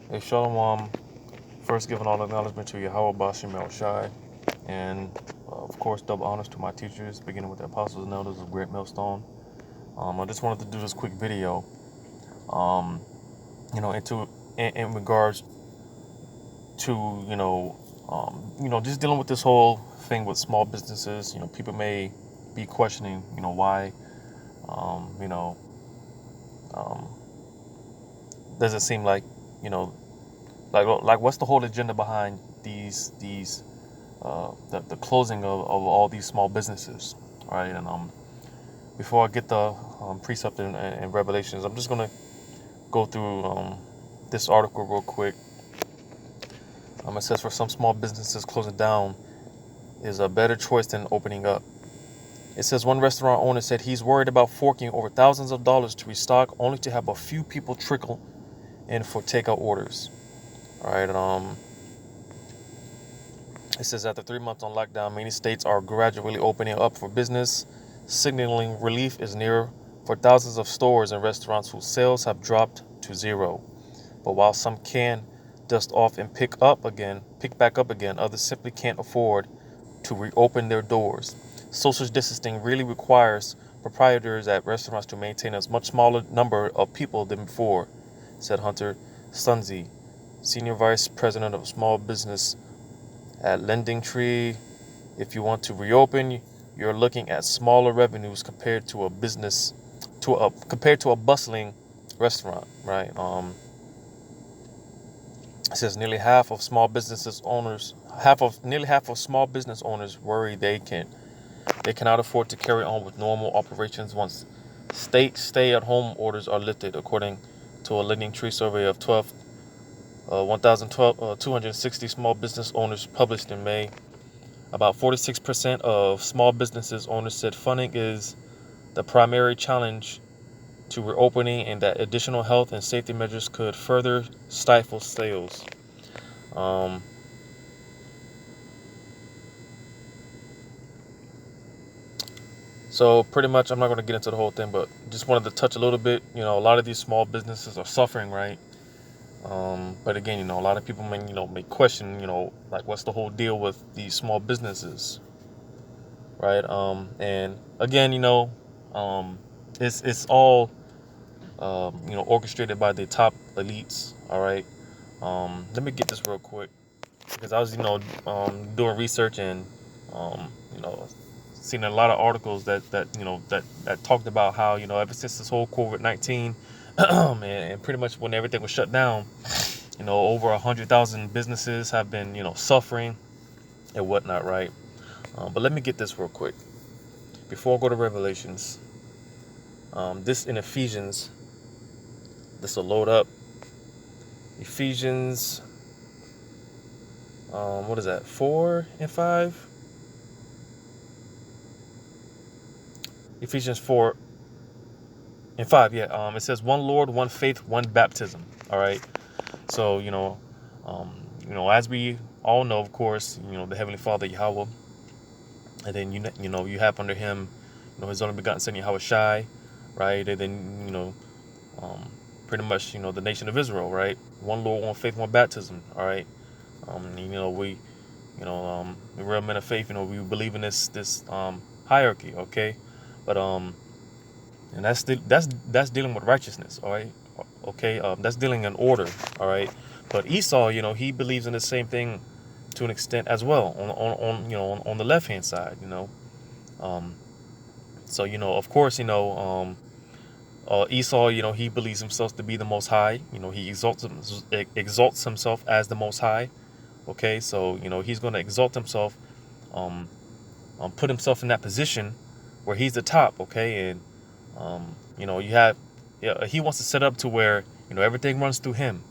Hey, Shalom. First, giving all acknowledgement to Yahweh Bashim El Shai, and of course, double honors to my teachers, beginning with the apostles and elders of Great Millstone. I just wanted to do this quick video, um, in regards to just dealing with this whole thing with small businesses. People may be questioning, why, um, you know, um, does it seem like, you know, like what's the whole agenda behind the closing of all these small businesses, right? And before I get the precept and revelations, I'm just gonna go through this article real quick. It says for some small businesses, closing down is a better choice than opening up. It says one restaurant owner said he's worried about forking over thousands of dollars to restock, only to have a few people trickle in for takeout orders. All right. It says after 3 months on lockdown, many states are gradually opening up for business, signaling relief is near for thousands of stores and restaurants whose sales have dropped to zero. But while some can dust off and pick back up again, others simply can't afford to reopen their doors. Social distancing really requires proprietors at restaurants to maintain a much smaller number of people than before, said Hunter Sunzi, Senior Vice President of Small Business at Lending Tree. If you want to reopen, you're looking at smaller revenues compared to a bustling restaurant, right? It says nearly half of small business owners worry they cannot afford to carry on with normal operations once state stay-at-home orders are lifted, according to a Lending Tree survey of 1,260 small business owners published in May. About 46% of small businesses owners said funding is the primary challenge to reopening, and that additional health and safety measures could further stifle sales. Um, so pretty much, I'm not going to get into the whole thing, but just wanted to touch a little bit. A lot of these small businesses are suffering, right? But again, a lot of people may question, like what's the whole deal with these small businesses, right? And again, it's all orchestrated by the top elites. All right. Let me get this real quick because I was, doing research and, um, you know, seen a lot of articles that talked about how, ever since this whole COVID-19, and pretty much when everything was shut down, over 100,000 businesses have been, suffering and whatnot, right? But let me get this real quick before I go to Revelations. This in Ephesians. This will load up. Ephesians, what is that? 4 and 5. Ephesians 4 and 5. Yeah. It says one Lord, one faith, one baptism. All right. So as we all know, of course, the Heavenly Father Yahweh, and then you have under Him, His only begotten Son Yahweh Shai, right? And then um, pretty much the nation of Israel, right? One Lord, one faith, one baptism. All right. The real men of faith, we believe in this hierarchy, okay? But and that's dealing with righteousness, all right? Okay, that's dealing in order, all right? But Esau, he believes in the same thing to an extent as well on the left hand side, Um, so of course, Esau, he believes himself to be the Most High. He exalts himself as the Most High. Okay, so he's going to exalt himself, um, put himself in that position where he's the top. Okay, and you have, yeah, he wants to set up to where everything runs through him.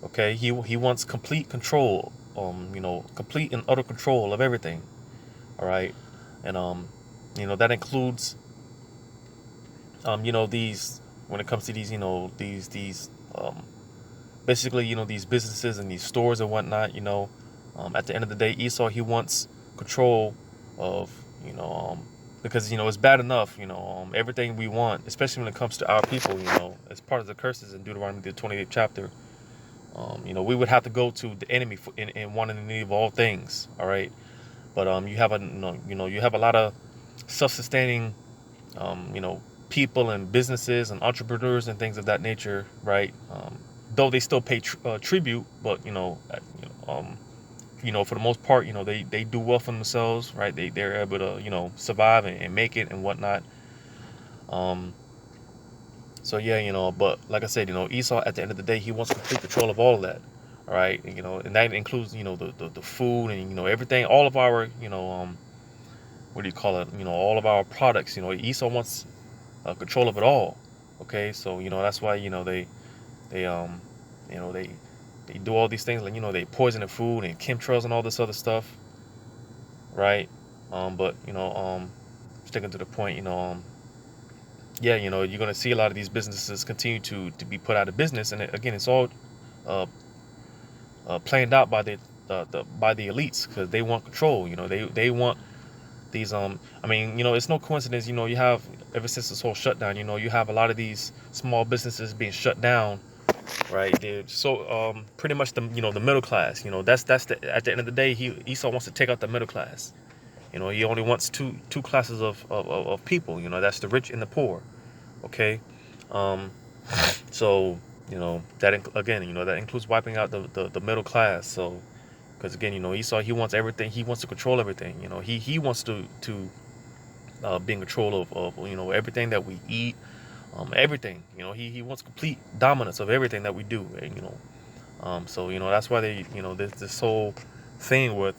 Okay, he wants complete control, complete and utter control of everything. All right, and that includes these, when it comes to these these basically these businesses and these stores and whatnot. At the end of the day, Esau, he wants control of because it's bad enough everything we want, especially when it comes to our people, as part of the curses in Deuteronomy the 28th chapter. We would have to go to the enemy in one and the need of all things. All right, but you have you have a lot of self-sustaining, people and businesses and entrepreneurs and things of that nature, right? Though they still pay tribute, but for the most part, they do well for themselves, right? They're able to survive and make it and whatnot. Um, so yeah, but like I said, Esau at the end of the day, he wants complete control of all of that. All right, and that includes the food and everything, all of our what do you call it? All of our products. Esau wants control of it all. Okay, so that's why they you know they do all these things, like they poison the food and chemtrails and all this other stuff, right? But sticking to the point, yeah, you're gonna see a lot of these businesses continue to be put out of business, and again, it's all uh, planned out by the elites, because they want control. They want these I mean, it's no coincidence. You have, ever since this whole shutdown, you have a lot of these small businesses being shut down, right? So pretty much the middle class. That's at the end of the day, Esau wants to take out the middle class. He only wants two classes of people. That's the rich and the poor. Okay, um, so again, that includes wiping out the middle class. So because again, Esau, he wants everything. He wants to control everything. He wants to be in control of everything that we eat, everything. He wants complete dominance of everything that we do. And so that's why they this whole thing with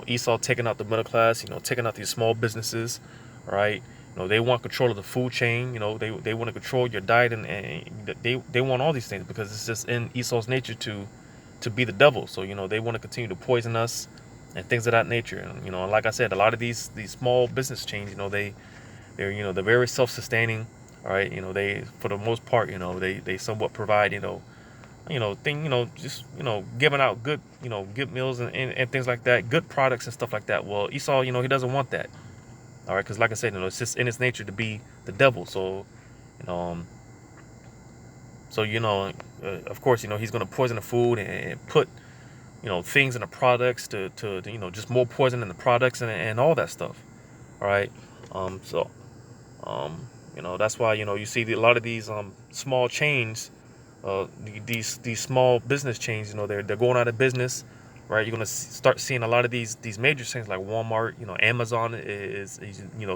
Esau taking out the middle class, taking out these small businesses, right? They want control of the food chain. They want to control your diet, and they want all these things, because it's just in Esau's nature to be the devil. So they want to continue to poison us and things of that nature. And like I said, a lot of these small business chains, they're very self-sustaining. All right, they, for the most part, they somewhat provide just giving out good meals and things like that, good products and stuff like that. Well, Esau, he doesn't want that. All right, because like I said, it's just in its nature to be the devil. So you know um, of course, he's going to poison the food and put things in the products to just more poison in the products and all that stuff. All right, so that's why you see a lot of these small chains, these small business chains, they're going out of business, right? You're gonna start seeing a lot of these major chains like Walmart, Amazon is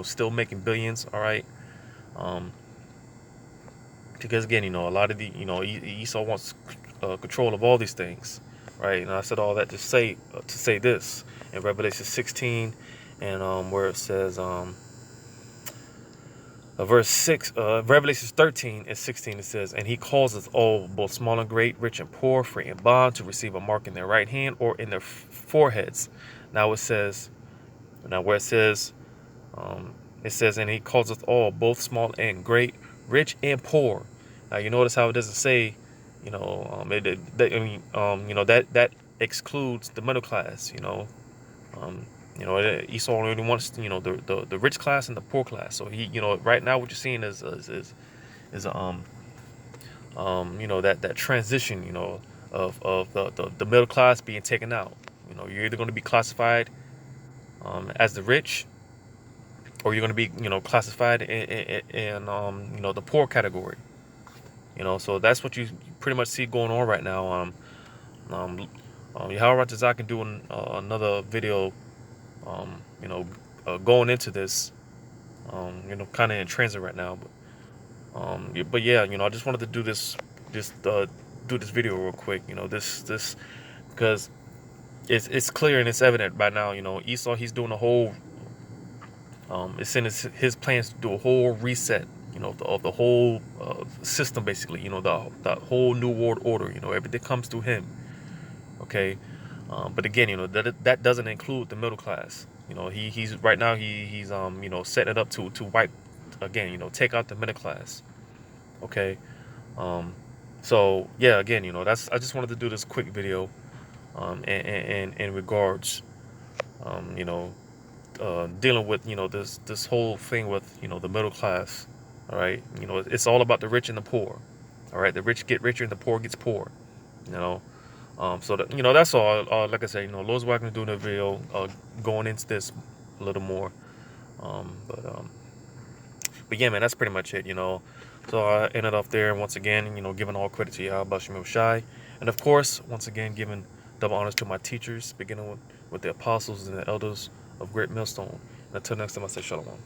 still making billions. All right, um, because again, a lot of Esau wants control of all these things, right? And I said all that to say this in Revelation 16, and where it says verse 6, Revelation 13 and 16, it says, "And he calls us all, both small and great, rich and poor, free and bond, to receive a mark in their right hand or in their foreheads." Now it says, now where it says, "And he calls us all, both small and great, rich and poor." Now you notice how it doesn't say, that excludes the middle class. Um, Esau only wants the rich class and the poor class. So he right now what you're seeing is that transition of the middle class being taken out. You're either going to be classified as the rich, or you're going to be classified in the poor category. So that's what you pretty much see going on right now. Yahweh Razak can do another video going into this, kind of in transit right now. But yeah, I just wanted to do this video real quick. This because it's clear and it's evident by now. Esau, he's doing a whole, it's in his plans to do a whole reset. Of the whole system, basically. The whole new world order. Everything comes through him. Okay. But again, that doesn't include the middle class. He's right now he's setting it up to wipe again. Take out the middle class. Okay. So yeah, again, that's, I just wanted to do this quick video, in regards, dealing with this whole thing with the middle class. All right. It's all about the rich and the poor. All right. The rich get richer and the poor gets poor. You know, so that, that's all. Like I said, Lord's Wagner doing a video, going into this a little more. But but yeah, man, that's pretty much it. So I ended off there once again. Giving all credit to Yahweh Bashim Shai, and of course, once again, giving double honors to my teachers, beginning with the apostles and the elders of Great Millstone. And until next time, I say shalom.